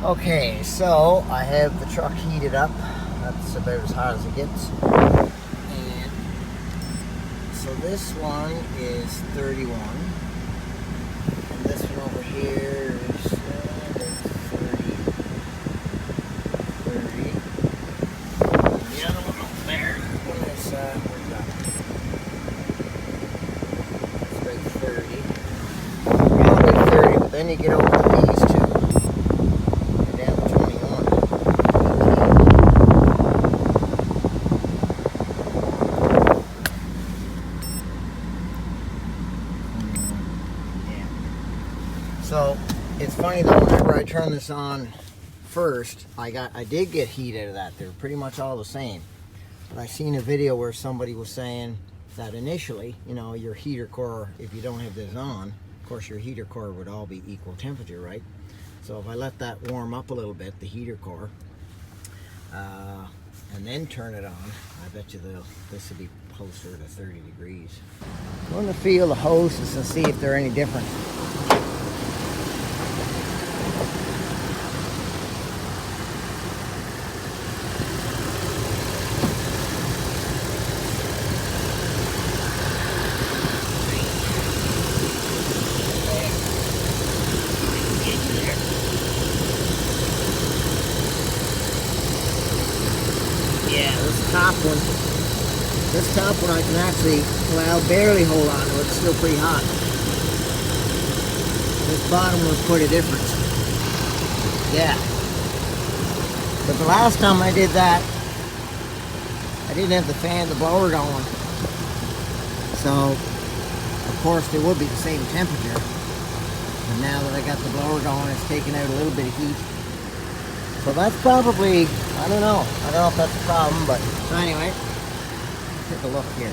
Okay, so I have the truck heated up. That's about as hot as it gets. And so this one is 31. And this one over here is 30. 30. And the other one over there, one is, where's that? It's about 30. Probably 30, but then you get over to these two. So it's funny though, whenever I turn this on first, I did get heat out of that. They're pretty much all the same. But I seen a video where somebody was saying that initially, you know, your heater core, if you don't have this on, of course your heater core would all be equal temperature, right? So if I let that warm up a little bit, the heater core, and then turn it on, I bet you this will be closer to 30 degrees. I'm going to feel the hoses and see if they're any different. This top one I can actually, well, barely hold on to it. It's still pretty hot. This bottom was quite a difference. Yeah. But the last time I did that, I didn't have the blower going. So, of course, they would be the same temperature. And now that I got the blower going, it's taking out a little bit of heat. So that's probably, I don't know if that's a problem, but so anyway, take a look here.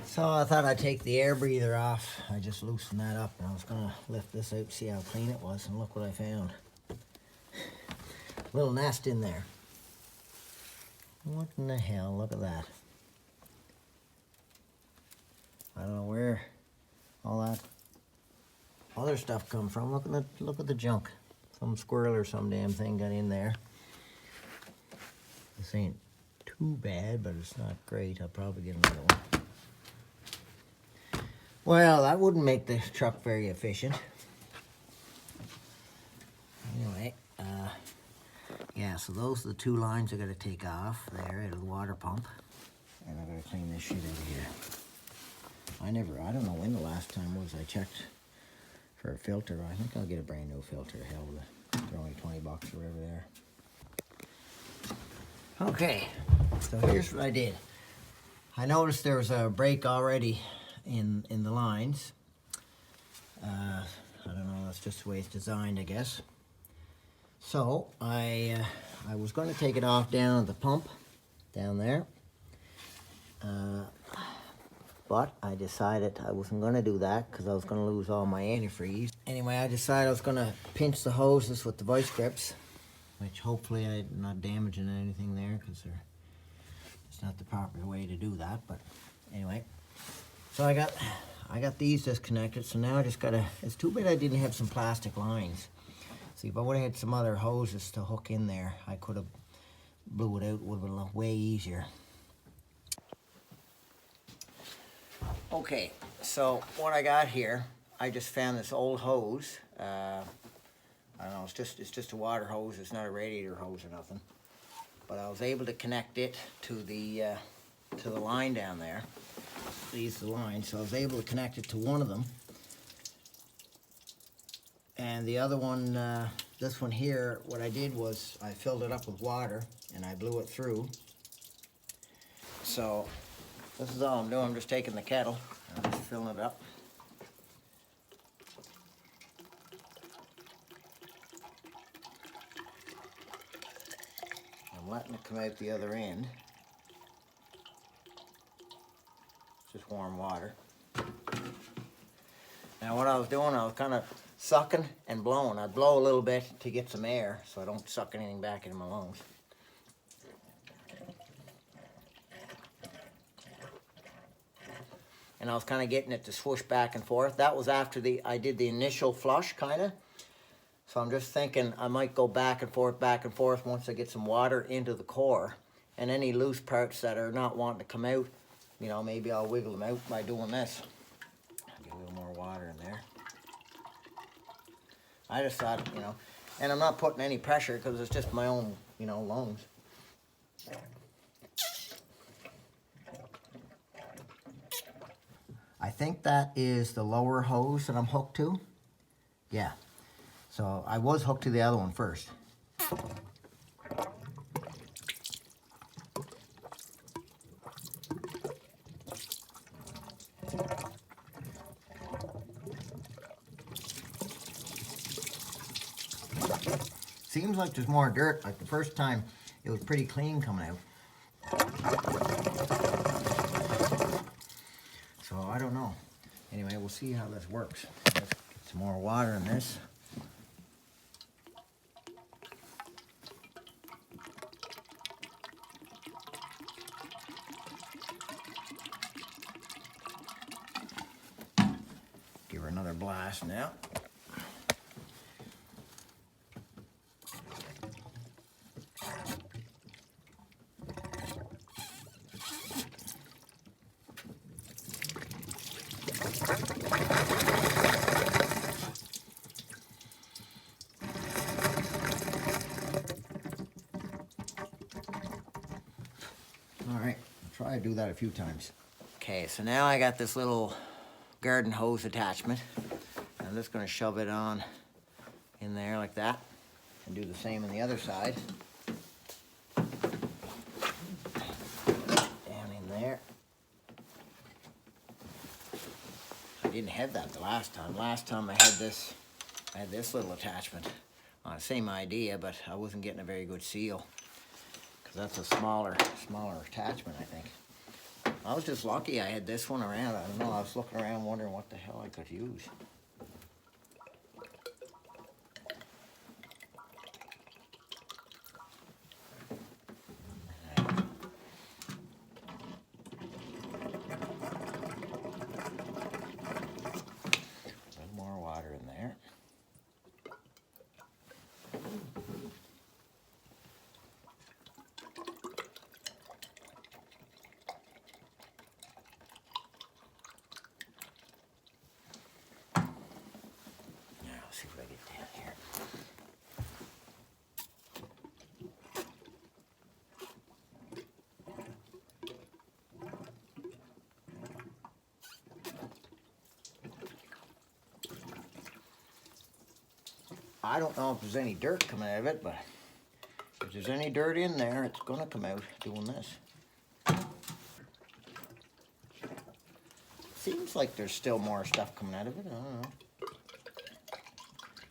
So I thought I'd take the air breather off. I just loosened that up and I was gonna lift this out, see how clean it was, and look what I found. Little nest in there. What in the hell, look at that. I don't know where all that other stuff come from. Look at the junk. Some squirrel or some damn thing got in there. This ain't too bad, but it's not great. I'll probably get another one. Well, that wouldn't make the truck very efficient. Anyway, yeah, so those are the two lines I gotta take off there out of the water pump. And I gotta clean this shit out of here. I don't know when the last time was I checked for a filter. I think I'll get a brand new filter. Hell with it. They're only 20 bucks or whatever there. Okay, so here's what I did. I noticed there was a break already in the lines. I don't know, that's just the way it's designed, I guess. So I was going to take it off down at the pump, down there. But I decided I wasn't going to do that because I was going to lose all my antifreeze. Anyway, I decided I was going to pinch the hoses with the vice grips, which hopefully I'm not damaging anything there because it's not the proper way to do that. But anyway, so I got these disconnected. So now I just gotta. It's too bad I didn't have some plastic lines. See, if I would have had some other hoses to hook in there, I could have blew it out. It would have been way easier. Okay, so what I got here, I just found this old hose. I don't know, it's just a water hose. It's not a radiator hose or nothing. But I was able to connect it to the line down there. These are the lines, so I was able to connect it to one of them. And the other one, this one here, what I did was I filled it up with water and I blew it through. So this is all I'm doing. I'm just taking the kettle and I'm just filling it up. I'm letting it come out the other end. Just warm water. Now what I was doing, I was kind of sucking and blowing. I'd blow a little bit to get some air so I don't suck anything back into my lungs. And I was kind of getting it to swoosh back and forth. That was after I did the initial flush, kind of. So I'm just thinking I might go back and forth once I get some water into the core. And any loose parts that are not wanting to come out, you know, maybe I'll wiggle them out by doing this. Get a little more water in there. I just thought, you know, and I'm not putting any pressure because it's just my own, you know, lungs. I think that is the lower hose that I'm hooked to. Yeah. So I was hooked to the other one first. Seems like there's more dirt. Like the first time, it was pretty clean coming out. So I don't know. Anyway, we'll see how this works. Let's get some more water in this. Give her another blast now. All right, I'll try to do that a few times. Okay, so now I got this little garden hose attachment. I'm just going to shove it on in there like that and do the same on the other side. Down in there. I didn't have that the last time. Last time I had this little attachment. Same idea, but I wasn't getting a very good seal. That's a smaller attachment, I think. I was just lucky I had this one around. I don't know, I was looking around wondering what the hell I could use. A little more water in there. See if I get down here. I don't know if there's any dirt coming out of it, but if there's any dirt in there, it's gonna come out doing this. Seems like there's still more stuff coming out of it, I don't know.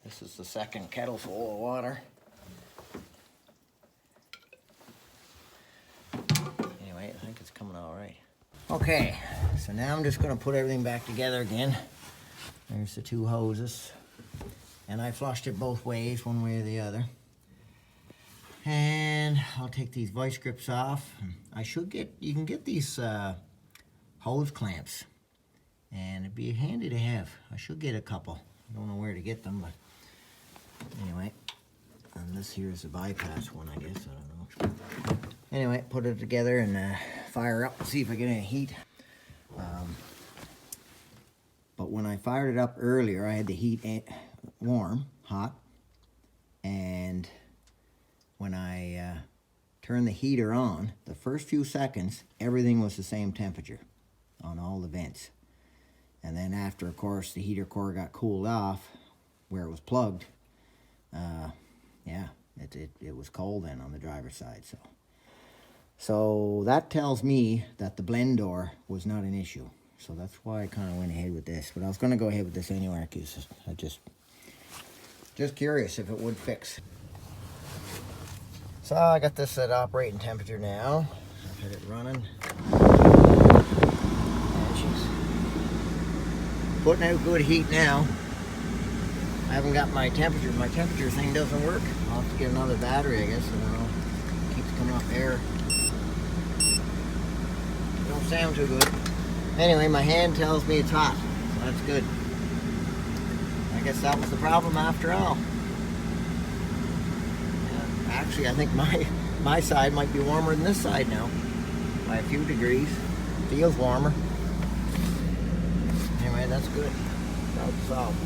This is the second kettle full of water. Anyway, I think it's coming all right. Okay, so now I'm just gonna put everything back together again. There's the two hoses. And I flushed it both ways, one way or the other. And I'll take these vice grips off. You can get these hose clamps. And it'd be handy to have. I should get a couple. I don't know where to get them, but anyway. And this here is a bypass one, I guess. I don't know. Anyway, put it together and fire up and see if I get any heat. But when I fired it up earlier, I had the heat warm, hot. And when I turned the heater on, the first few seconds, everything was the same temperature on all the vents. And then after, of course, the heater core got cooled off where it was plugged, yeah, it was cold then on the driver's side. So that tells me that the blend door was not an issue. So that's why I kind of went ahead with this. But I was going to go ahead with this anyway because I just curious if it would fix. So I got this at operating temperature now. I've had it running. And she's putting out good heat now. I haven't got my temperature. My temperature thing doesn't work. I'll have to get another battery, I guess. I don't know. It keeps coming up air. It don't sound too good. Anyway, my hand tells me it's hot. So that's good. I guess that was the problem after all. Actually, I think my side might be warmer than this side now by a few degrees. Feels warmer. Anyway, that's good. Problem solved.